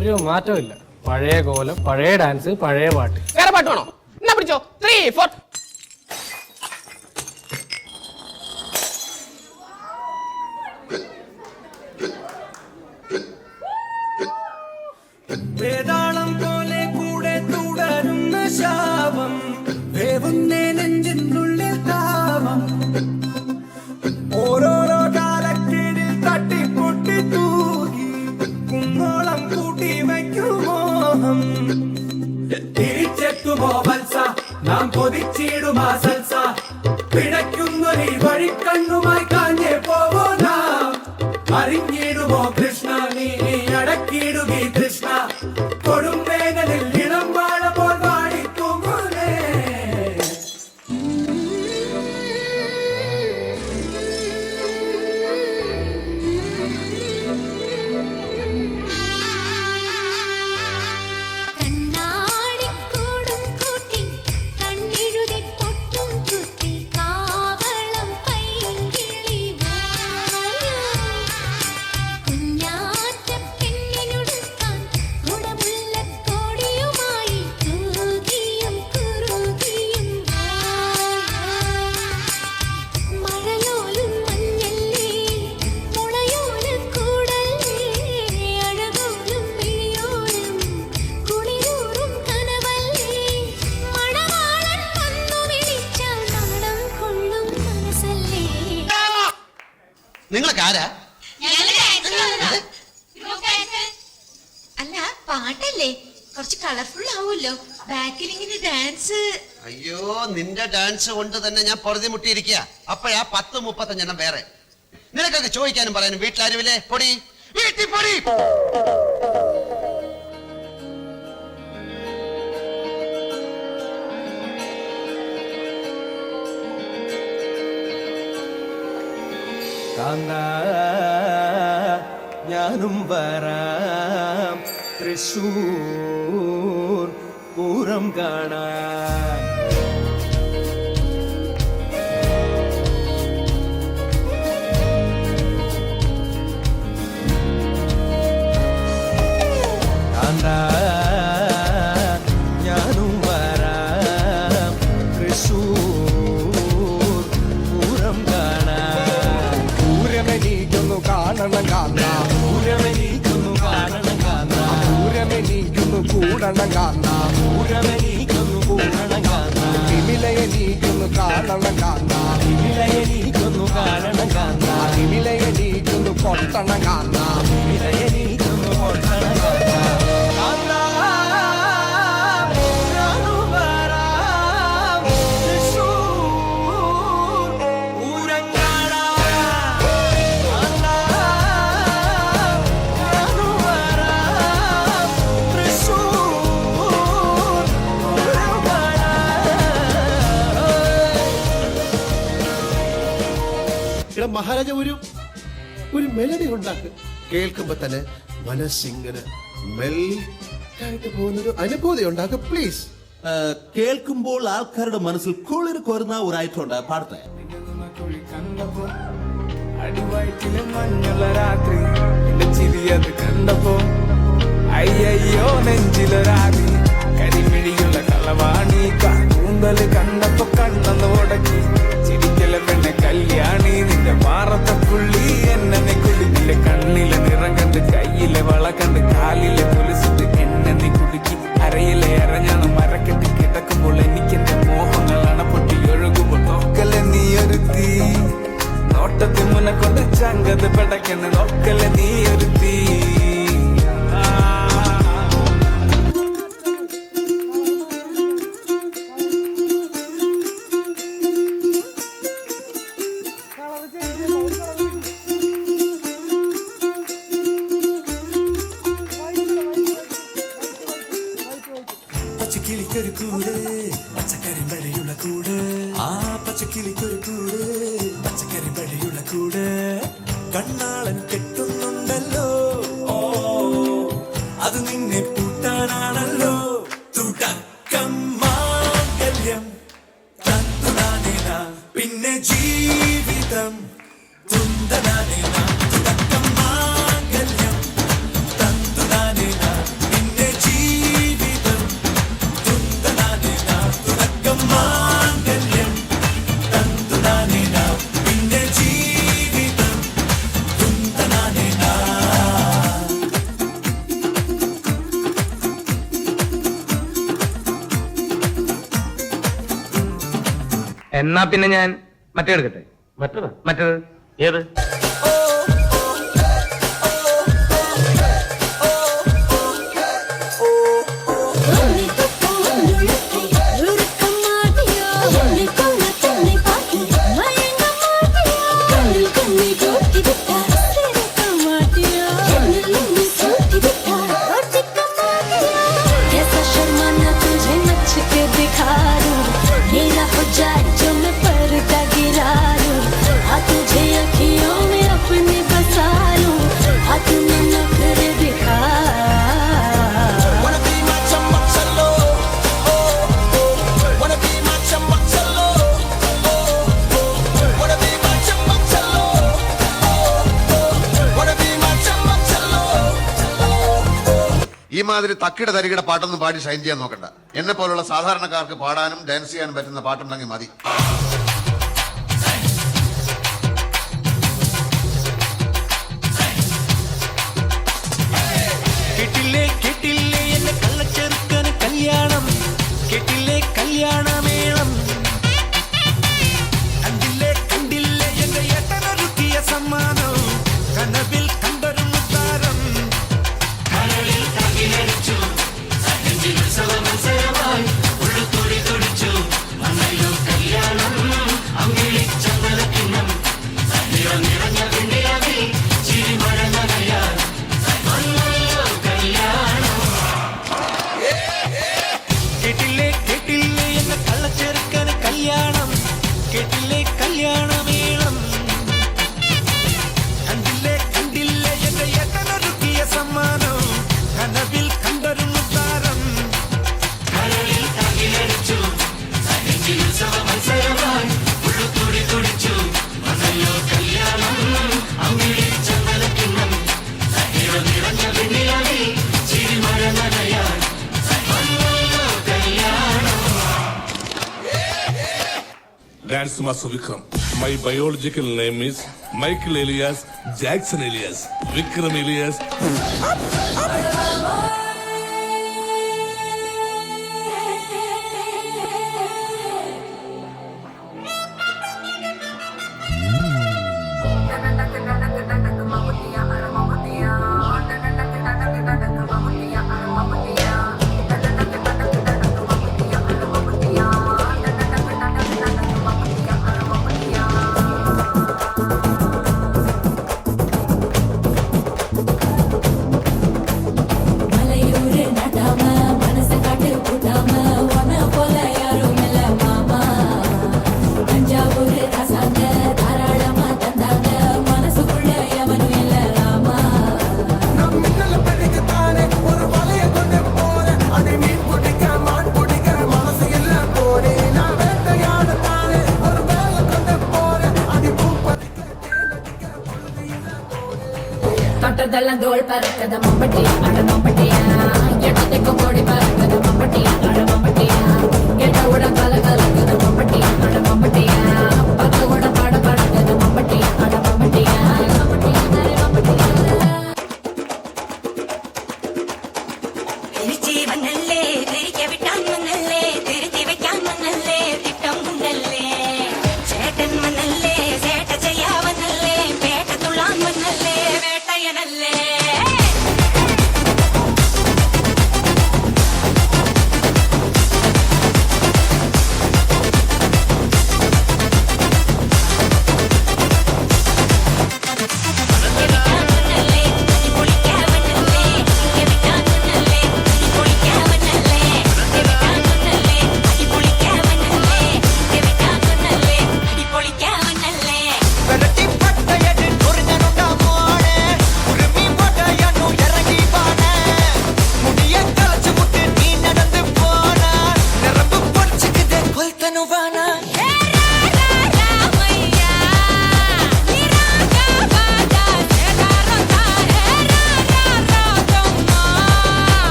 ഒരു മാറ്റവും ഇല്ല. പഴയ കോലം, പഴയ ഡാൻസ്, പഴയ പാട്ട്. വേറെ പാട്ട് വേണോ? എന്നാ പിടിച്ചോ. 3, 4. വേതാളം പോലെ കൂടെ തുടരുന്ന ശാപം, വേവുന്നേ നെഞ്ചിനുള്ളിൽ താപം, ഓരോരോ കാലക്കീഴിൽ തട്ടിപ്പൊട്ടി തൂകി കുന്നോളം കൂട്ടി വയ്ക്കുമോഹം. തിരിച്ചെത്തുമോ വത്സ നാം കൊതിച്ചിടുമാ സൽസ, പിടയ്ക്കുന്നൊരു വഴിക്കണ്ണുമായി കാഞ്ഞേ പോവോ നാം. അറിഞ്ഞിടുമോ കൃഷ്ണ നീ അടക്കിടുകി കൃഷ്ണ, കൊടുംവേനലിൽ ഇളം വാഴ പോൽ വാടിത്തൂങ്ങുന്നേ. നിങ്ങളൊക്കെ ആരാ? അല്ല പാട്ടല്ലേ, കുറച്ച് കളർഫുൾ ആവുമല്ലോ. ബാക്കിൽ ഇങ്ങനെ ഡാൻസ്. അയ്യോ, നിന്റെ ഡാൻസ് കൊണ്ട് തന്നെ ഞാൻ പൊറുതി മുട്ടിയിരിക്കുക. അപ്പഴാ 10-35 വേറെ. നിനക്കൊക്കെ ചോദിക്കാനും പറയാനും വീട്ടിലാരുമില്ലേ? പൊടി വീട്ടിൽ പൊടി. ഞാനും വരാം തൃശൂർ പൂരം കാണാൻ. ഞാനും വരാം തൃശൂർ പൂരം കാണാൻ. പൂരമെനിക്കൊന്നു കാണണം കാണാം, പൂരമെനിക്കൊന്നു കാണണം കാണാം, പൂരമെനിക്കൊന്നു കൂടണം കാണാം, പൂരമെനിക്കൊന്നു കൂടണം കാണാം, വിമിലയെനിക്കൊന്നു കാണണം കാണാം, വിമിലയെനിക്കൊന്നു കാണണം കാണാം, വിമിലയെനിക്കൊന്നു കൊട്ടണം കാണാം, വിമിലയെനിക്കൊന്നു കൊട്ടണം കാണാം. മഹാരാജ ഒരു മെലഡി ഉണ്ടാക്കുക, കേൾക്കുമ്പോ തന്നെ മനസ്സിങ്ങനെ മെൽറ്റായിട്ട് പോകുന്നൊരു അനുഭൂതി ഉണ്ടാക്കുക പ്ലീസ്. കേൾക്കുമ്പോൾ ആൾക്കാരുടെ മനസ്സിൽ കുളിര് കോരുന്ന ഒരു ഐറ്റം ഉണ്ട്, പാടത്തെ. അടിവയറ്റിലെ മഞ്ഞുള്ള രാത്രി എന്റെ ചിരിയത് കണ്ടപ്പോ അയ്യോ നെഞ്ചിലൊരാതി, കരിമിഴിയുള്ള കളവാണി കൂന്തല് കണ്ടപ്പോ കണ്ണെന്ന് ഉടക്കി. ചിരിക്കല പെണ്ണെ കല്യാണി നിന്റെ മാറത്തെ പുള്ളി എന്നെ കുളി, നിന്റെ കണ്ണിലെ നിറം കണ്ട് കയ്യിലെ വള കണ്ട് കാലിലെ പൊലിച്ചിട്ട് എന്നെ നീ കുടുക്കി. അരയിലെ അരഞ്ഞാണ് മരക്കെട്ടി കിടക്കുമ്പോൾ എനിക്കെന്റെ മോഹങ്ങൾ അണപ്പൊട്ടി ഒഴുകുമ്പോൾ നോക്കലെ നീ ഒരു തീ, നോട്ടത്തിൽ മുന്നെ കൊണ്ട് ചങ്കത് പടക്കണ് നോക്കലെ നീ ഒരു തീ. പച്ചക്കിളിക്കൊരു കൂട്, പച്ചക്കറി വഴിയുള്ള കൂട്, ആ പച്ചക്കിളിക്കൊരു കൂട്, പച്ചക്കറി വഴിയുള്ള കൂട്. കണ്ണാളൻ കെട്ടുന്നുണ്ടല്ലോ, ഓ അത് നിന്നെ പൂട്ടാനാണല്ലോ. തുടക്കം മാംഗല്യം തന്തുനാനേന, പിന്നെ ജീവിതം തുന്തനാനേന. തുടക്കം മാംഗല്യം തന്തുനാനേന, എന്നാ പിന്നെ ഞാൻ മറ്റേ എടുക്കട്ടെ. മറ്റേത് ഏത്? ഈ മാതിരി തക്കിട തരികിട പാട്ടൊന്നും പാടി ഷൈൻ ചെയ്യാൻ നോക്കണ്ട. എന്നെ പോലുള്ള സാധാരണക്കാർക്ക് പാടാനും ഡാൻസ് ചെയ്യാനും പറ്റുന്ന പാട്ടുണ്ടെങ്കിൽ മതി. കേട്ടില്ലേ കേട്ടില്ലേ എന്റെ കള്ളച്ചെറുക്കന് കല്യാണം, കേട്ടില്ലേ കല്യാണമേളം, കണ്ടില്ലേ കണ്ടില്ലേ എന്റെ ഏട്ടനൊരുക്കിയ സമ്മാനം, കനവിൽ കണ്ടൊരു മുത്താരം, കരളിൽ തകിലടിച്ചു മത്സരമായി ഉള്ളുതുടി തുടിച്ചു വന്നല്ലോ കല്യാണം, അങ്കിളി ചന്ദനക്കിണ്ണം നിറഞ്ഞ വെണ്ണിയാവിൽ ചിരിമഴ നനയാൻ വന്നല്ലോ കല്യാണം. കേട്ടില്ലേ കേട്ടില്ലേ എന്ന കള്ളച്ചെറുക്കന് കല്യാണം, കേട്ടില്ലേ കല്യാണമേളം, കണ്ടില്ലേ കണ്ടില്ലേ എന്റെ ഏട്ടനൊരുക്കിയ സമ്മാനം, കനവിൽ കണ്ടൊരു മുത്താരം, കരളിൽ തകിലടിച്ചു മത്സരമായി ഉള്ളുതുടി തുടിച്ചു വന്നല്ലോ കല്യാണം, അങ്കിളി ചന്ദനക്കിണ്ണം നിറഞ്ഞ വെണ്ണിയാവിൽ ചിരിമഴ നനയാൻ വന്നല്ലോ കല്യാണം. That's Master Vikram. My biological name is Michael Elias Jackson Elias Vikram Elias. തൊട്ടതെല്ലാം തോൾ പറക്കത മമ്പട്ടി അട മമ്പട്ടിയാ എട്ടത്തേക്കും കോടി പറക്കത മമ്പട്ടി അട